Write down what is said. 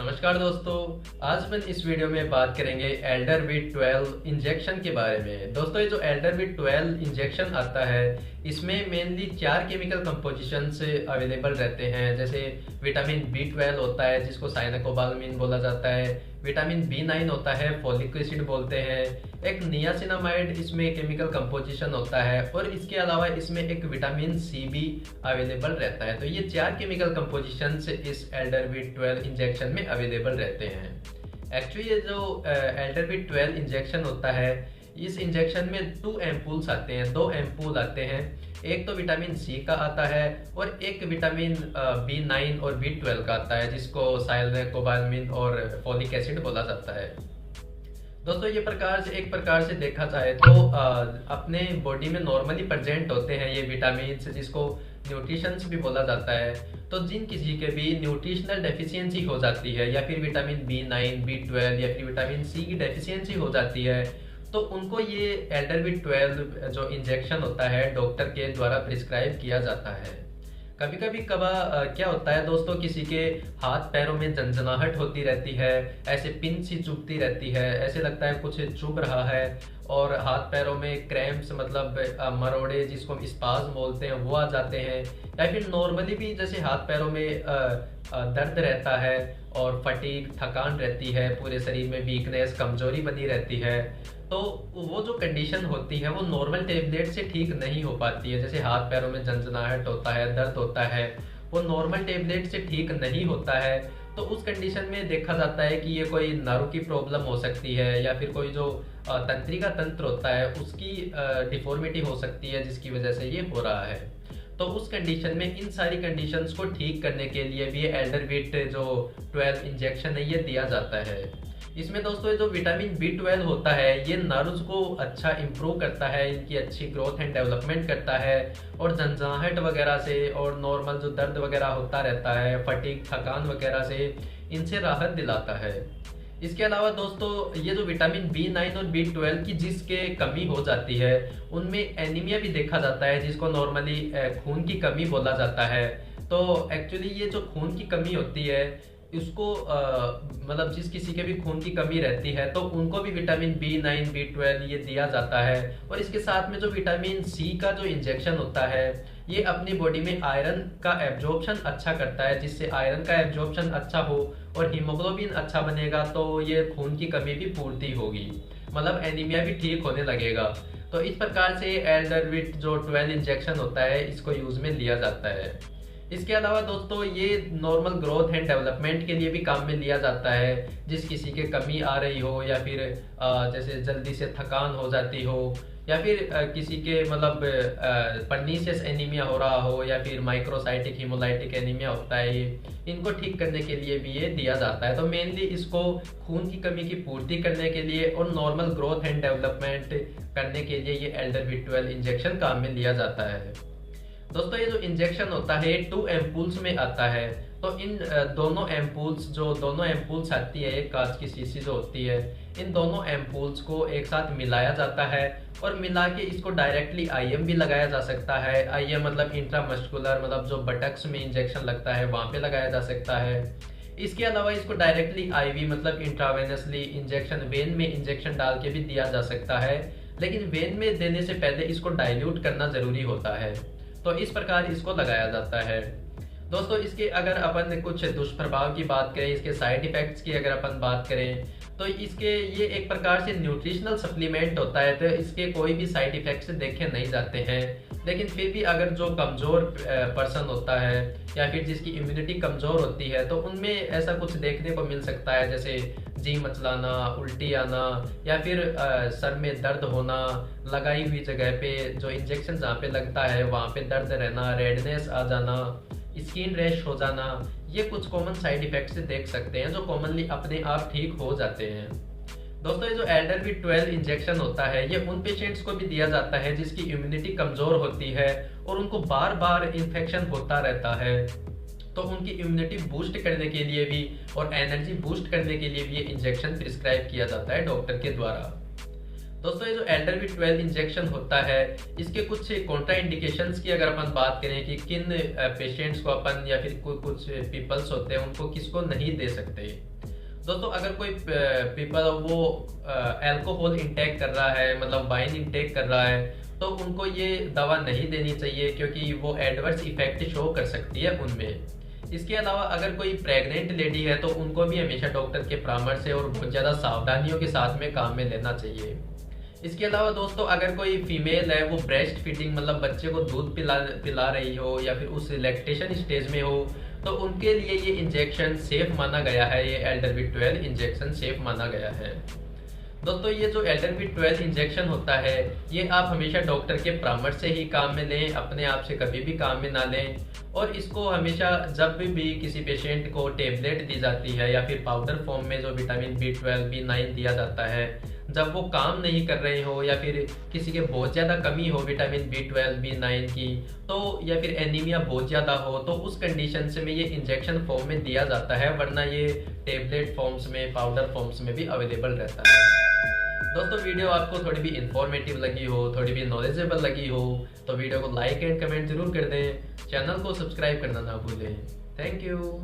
नमस्कार दोस्तों। आज हम इस वीडियो में बात करेंगे एल्डरविट 12 इंजेक्शन के बारे में। दोस्तों, ये जो एल्डरविट 12 इंजेक्शन आता है इसमें मेनली 4 केमिकल कंपोजिशन से अवेलेबल रहते हैं। जैसे विटामिन B12 होता है जिसको साइनाकोबालामिन बोला जाता है, विटामिन B9 होता है, फोलिक एसिड बोलते हैं, एक नियासिनामाइड इसमें केमिकल कंपोजिशन होता है और इसके अलावा इसमें एक विटामिन C भी अवेलेबल रहता है। तो ये 4 केमिकल कंपोजिशन इस एल्डरविट 12 इंजेक्शन में अवेलेबल रहते हैं। एक्चुअली ये जो एल्डरविट 12 इंजेक्शन होता है इस इंजेक्शन में 2 एम्पूल्स आते हैं, 2 एम्पूल आते हैं। एक तो विटामिन C का आता है और एक विटामिन B9 और B12 का आता है जिसको साइनाकोबालामिन और फोलिक एसिड बोला जाता है। दोस्तों, ये एक प्रकार से देखा जाए तो अपने बॉडी में नॉर्मली प्रेजेंट होते हैं ये विटामिन जिसको न्यूट्रिशंस भी बोला जाता है। तो जिन किसी के भी न्यूट्रिशनल डेफिशिएंसी हो जाती है या फिर विटामिन B9, B12 या फिर विटामिन C की डेफिशिएंसी हो जाती है तो उनको ये एल्डरविट 12 जो इंजेक्शन होता है डॉक्टर के द्वारा प्रिस्क्राइब किया जाता है। कभी कभी क्या होता है दोस्तों, किसी के हाथ पैरों में झंझनाहट होती रहती है, ऐसे पिन सी चुभती रहती है, ऐसे लगता है कुछ चुभ रहा है और हाथ पैरों में क्रैम्प्स मतलब मरोड़े जिसको हम स्पाज्म बोलते हैं वो आ जाते हैं। या फिर नॉर्मली भी जैसे हाथ पैरों में दर्द रहता है और फटीग थकान रहती है, पूरे शरीर में वीकनेस कमजोरी बनी रहती है। तो वो जो कंडीशन होती है वो नॉर्मल टेबलेट से ठीक नहीं हो पाती है। जैसे हाथ पैरों में झंझनाहट होता है, दर्द होता है, वो नॉर्मल टेबलेट से ठीक नहीं होता है। तो उस कंडीशन में देखा जाता है कि ये कोई नाड़ू की प्रॉब्लम हो सकती है या फिर कोई जो तंत्रिका तंत्र होता है उसकी डिफॉर्मिटी हो सकती है जिसकी वजह से ये हो रहा है। तो उस कंडीशन में इन सारी कंडीशंस को ठीक करने के लिए भी एल्डरविट जो 12 इंजेक्शन है ये दिया जाता है। इसमें दोस्तों जो विटामिन B12 होता है ये नर्व्स को अच्छा इंप्रूव करता है, इनकी अच्छी ग्रोथ एंड डेवलपमेंट करता है और झंझनाहट वगैरह से और नॉर्मल जो दर्द वगैरह होता रहता है, फटीग थकान वगैरह से इनसे राहत दिलाता है। इसके अलावा दोस्तों ये जो विटामिन B9 और B12 की जिसके कमी हो जाती है उनमें एनीमिया भी देखा जाता है जिसको नॉर्मली खून की कमी बोला जाता है। तो एक्चुअली ये जो खून की कमी होती है इसको मतलब जिस किसी के भी खून की कमी रहती है तो उनको भी विटामिन B9, B12 ये दिया जाता है। और इसके साथ में जो विटामिन C का जो इंजेक्शन होता है ये अपनी बॉडी में आयरन का एब्जॉर्प्शन अच्छा करता है, जिससे आयरन का एब्जॉर्प्शन अच्छा हो और हीमोग्लोबिन अच्छा बनेगा तो ये खून की कमी भी पूर्ति होगी, मतलब एनीमिया भी ठीक होने लगेगा। तो इस प्रकार से एल्डरविट जो 12 इंजेक्शन होता है इसको यूज में लिया जाता है। इसके अलावा दोस्तों ये नॉर्मल ग्रोथ एंड डेवलपमेंट के लिए भी काम में लिया जाता है। जिस किसी के कमी आ रही हो या फिर जैसे जल्दी से थकान हो जाती हो या फिर किसी के मतलब परनीशियस एनीमिया हो रहा हो या फिर माइक्रोसाइटिक हीमोलाइटिक एनीमिया होता है, ये इनको ठीक करने के लिए भी ये दिया जाता है। तो मेनली इसको खून की कमी की पूर्ति करने के लिए और नॉर्मल ग्रोथ एंड डेवलपमेंट करने के लिए ये एल्डरविट 12 इंजेक्शन काम में लिया जाता है। दोस्तों ये जो इंजेक्शन होता है 2 एम्पूल्स में आता है। तो इन दोनों एम्पूल्स आती है, एक कांच की शीशी जो होती है, इन दोनों एम्पूल्स को एक साथ मिलाया जाता है और मिला के इसको डायरेक्टली IM भी लगाया जा सकता है। IM मतलब इंट्रामस्कुलर, मतलब जो बटक्स में इंजेक्शन लगता है वहां पे लगाया जा सकता है। इसके अलावा इसको डायरेक्टली IV मतलब इंट्रावेनसली इंजेक्शन, वेन में इंजेक्शन डाल के भी दिया जा सकता है, लेकिन वेन में देने से पहले इसको डाइल्यूट करना जरूरी होता है। तो इस प्रकार इसको लगाया जाता है। दोस्तों इसके अगर अपन कुछ दुष्प्रभाव की बात करें, इसके साइड इफेक्ट्स की अगर अपन बात करें तो ये एक प्रकार से न्यूट्रिशनल सप्लीमेंट होता है, तो इसके कोई भी साइड इफेक्ट्स देखे नहीं जाते हैं। लेकिन फिर भी अगर जो कमज़ोर पर्सन होता है या फिर जिसकी इम्यूनिटी कमज़ोर होती है तो उनमें ऐसा कुछ देखने को मिल सकता है, जैसे जी मचलाना, उल्टी आना या फिर सर में दर्द होना, लगाई हुई जगह पे जो इंजेक्शन जहाँ पे लगता है वहाँ पे दर्द रहना, रेडनेस आ जाना, स्किन रैश हो जाना, ये कुछ कॉमन साइड इफेक्ट्स देख सकते हैं जो कॉमनली अपने आप ठीक हो जाते हैं। दोस्तों ये जो एल्डरविट 12 इंजेक्शन होता है ये उन पेशेंट्स को भी दिया जाता है जिसकी इम्यूनिटी कमजोर होती है और उनको बार बार इन्फेक्शन होता रहता है। तो उनकी इम्यूनिटी बूस्ट करने के लिए भी और एनर्जी बूस्ट करने के लिए भी ये इंजेक्शन प्रिस्क्राइब किया जाता है डॉक्टर के द्वारा। दोस्तों ये जो एल्डरविट-12 इंजेक्शन होता है, इसके कुछ कॉन्ट्रा इंडिकेशंस की अगर अपन बात करें कि किन पेशेंट्स को अपन या फिर कुछ पीपल्स होते हैं उनको किसको नहीं दे सकते। दोस्तों अगर कोई पीपल वो अल्कोहल इंटेक कर रहा है, मतलब वाइन इंटेक कर रहा है, तो उनको ये दवा नहीं देनी चाहिए क्योंकि वो एडवर्स इफेक्ट शो कर सकती है उनमें। इसके अलावा अगर कोई प्रेग्नेंट लेडी है तो उनको भी हमेशा डॉक्टर के परामर्श से और बहुत ज़्यादा सावधानियों के साथ में काम में लेना चाहिए। इसके अलावा दोस्तों अगर कोई फीमेल है वो ब्रेस्ट फीडिंग मतलब बच्चे को दूध पिला रही हो या फिर उस लैक्टेशन स्टेज में हो, तो उनके लिए ये इंजेक्शन सेफ माना गया है। ये एल्डरविट-12 इंजेक्शन सेफ माना गया है। दोस्तों ये जो एल्डरविट-12 इंजेक्शन होता है ये आप हमेशा डॉक्टर के परामर्श से ही काम में लें, अपने आप से कभी भी काम में ना लें। और इसको हमेशा जब भी किसी पेशेंट को टेबलेट दी जाती है या फिर पाउडर फॉर्म में जो विटामिन B12 B9 दिया जाता है, जब वो काम नहीं कर रहे हो या फिर किसी के बहुत ज़्यादा कमी हो विटामिन B12 B9 की, तो या फिर एनीमिया बहुत ज़्यादा हो, तो उस कंडीशन से में ये इंजेक्शन फॉर्म में दिया जाता है, वरना ये टेबलेट फॉर्म्स में पाउडर फॉर्म्स में भी अवेलेबल रहता है। दोस्तों वीडियो आपको थोड़ी भी इंफॉर्मेटिव लगी हो, थोड़ी भी नॉलेजेबल लगी हो, तो वीडियो को लाइक एंड कमेंट जरूर कर दें। चैनल को सब्सक्राइब करना ना भूलें। Thank you.